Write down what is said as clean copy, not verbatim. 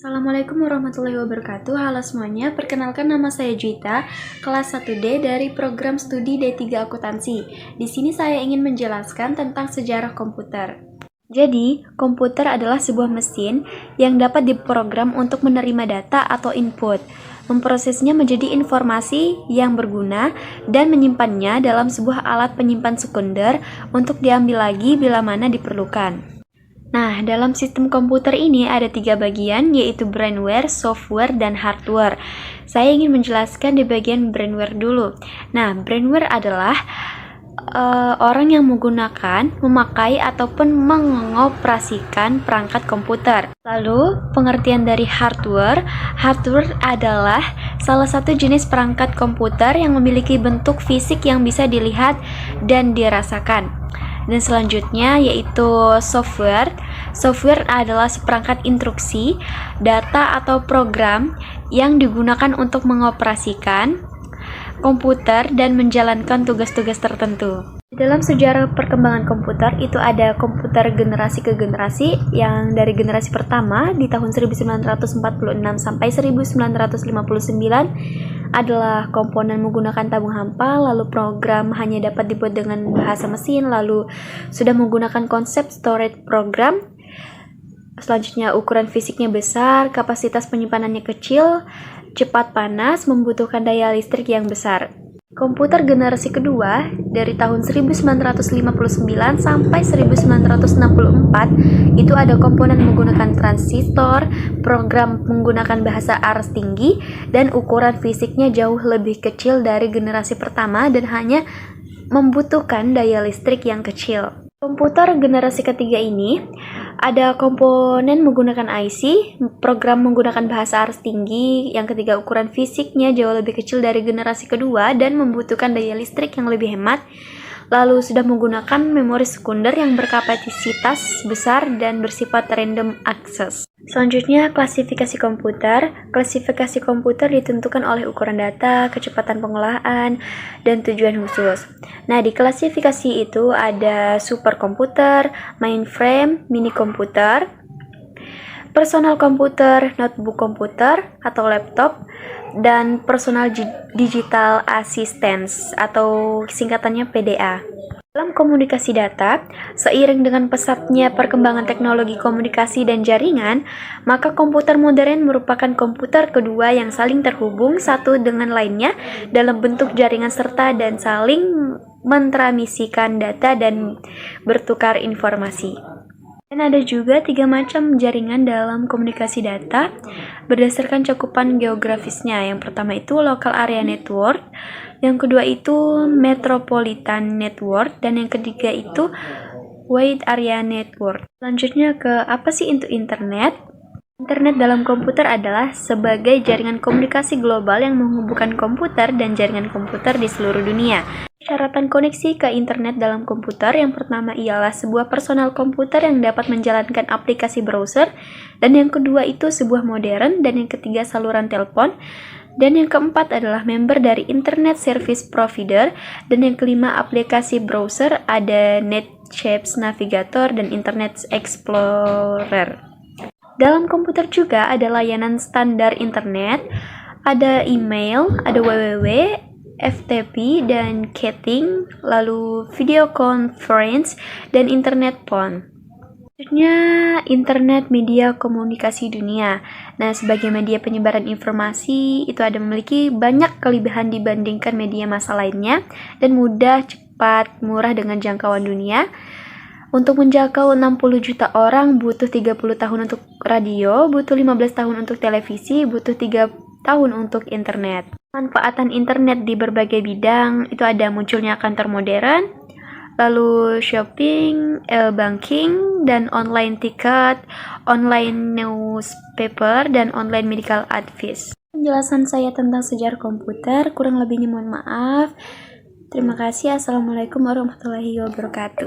Assalamualaikum warahmatullahi wabarakatuh. Halo semuanya, perkenalkan nama saya Juita, kelas 1D dari program studi D3 Akuntansi. Di sini saya ingin menjelaskan tentang sejarah komputer. Jadi, komputer adalah sebuah mesin yang dapat diprogram untuk menerima data atau input, memprosesnya menjadi informasi yang berguna, dan menyimpannya dalam sebuah alat penyimpan sekunder untuk diambil lagi bila mana diperlukan. Nah, dalam sistem komputer ini ada 3 bagian, yaitu brainware, software, dan hardware. Saya ingin menjelaskan di bagian brainware dulu. Nah, brainware adalah orang yang menggunakan, memakai, ataupun mengoperasikan perangkat komputer. Lalu, pengertian dari hardware. Hardware adalah salah satu jenis perangkat komputer yang memiliki bentuk fisik yang bisa dilihat dan dirasakan. Dan selanjutnya yaitu software. Software adalah seperangkat instruksi, data atau program yang digunakan untuk mengoperasikan komputer dan menjalankan tugas-tugas tertentu. Dalam sejarah perkembangan komputer itu ada komputer generasi ke generasi, yang dari generasi pertama di tahun 1946 sampai 1959 adalah komponen menggunakan tabung hampa, lalu program hanya dapat dibuat dengan bahasa mesin, lalu sudah menggunakan konsep storage program. Selanjutnya ukuran fisiknya besar, kapasitas penyimpanannya kecil, cepat panas, membutuhkan daya listrik yang besar. Komputer generasi kedua dari tahun 1959 sampai 1964 itu ada komponen menggunakan transistor, program menggunakan bahasa ars tinggi, dan ukuran fisiknya jauh lebih kecil dari generasi pertama dan hanya membutuhkan daya listrik yang kecil. Komputer generasi ketiga ini ada komponen menggunakan IC, program menggunakan bahasa ars tinggi, yang ketiga ukuran fisiknya jauh lebih kecil dari generasi kedua dan membutuhkan daya listrik yang lebih hemat, lalu sudah menggunakan memori sekunder yang berkapasitas besar dan bersifat random access. Selanjutnya, klasifikasi komputer. Klasifikasi komputer ditentukan oleh ukuran data, kecepatan pengolahan, dan tujuan khusus. Nah, di klasifikasi itu ada superkomputer, mainframe, mini komputer, personal komputer, notebook komputer atau laptop, dan personal digital assistance atau singkatannya PDA. Dalam komunikasi data, seiring dengan pesatnya perkembangan teknologi komunikasi dan jaringan, maka komputer modern merupakan komputer kedua yang saling terhubung satu dengan lainnya dalam bentuk jaringan serta dan saling mentransmisikan data dan bertukar informasi. Dan ada juga 3 macam jaringan dalam komunikasi data berdasarkan cakupan geografisnya. Yang pertama itu local area network, yang kedua itu metropolitan network, dan yang ketiga itu wide area network. Selanjutnya ke apa sih itu internet? Internet dalam komputer adalah sebagai jaringan komunikasi global yang menghubungkan komputer dan jaringan komputer di seluruh dunia. Persyaratan koneksi ke internet dalam komputer yang pertama ialah sebuah personal komputer yang dapat menjalankan aplikasi browser, dan yang kedua itu sebuah modem, dan yang ketiga saluran telepon, dan yang keempat adalah member dari Internet Service Provider, dan yang kelima aplikasi browser ada Netscape Navigator dan Internet Explorer. Dalam komputer juga ada layanan standar internet, ada email, ada www, FTP dan chatting, lalu video conference, dan internet phone. Selanjutnya, internet media komunikasi dunia. Nah, sebagai media penyebaran informasi, itu ada memiliki banyak kelebihan dibandingkan media massa lainnya, dan mudah, cepat, murah dengan jangkauan dunia. Untuk menjangkau 60 juta orang butuh 30 tahun untuk radio, butuh 15 tahun untuk televisi, butuh 3 tahun untuk internet. Manfaatan internet di berbagai bidang itu ada munculnya kantor modern, lalu shopping, banking, dan online ticket, online newspaper, dan online medical advice. Penjelasan saya tentang sejarah komputer, kurang lebihnya mohon maaf. Terima kasih. Assalamualaikum warahmatullahi wabarakatuh.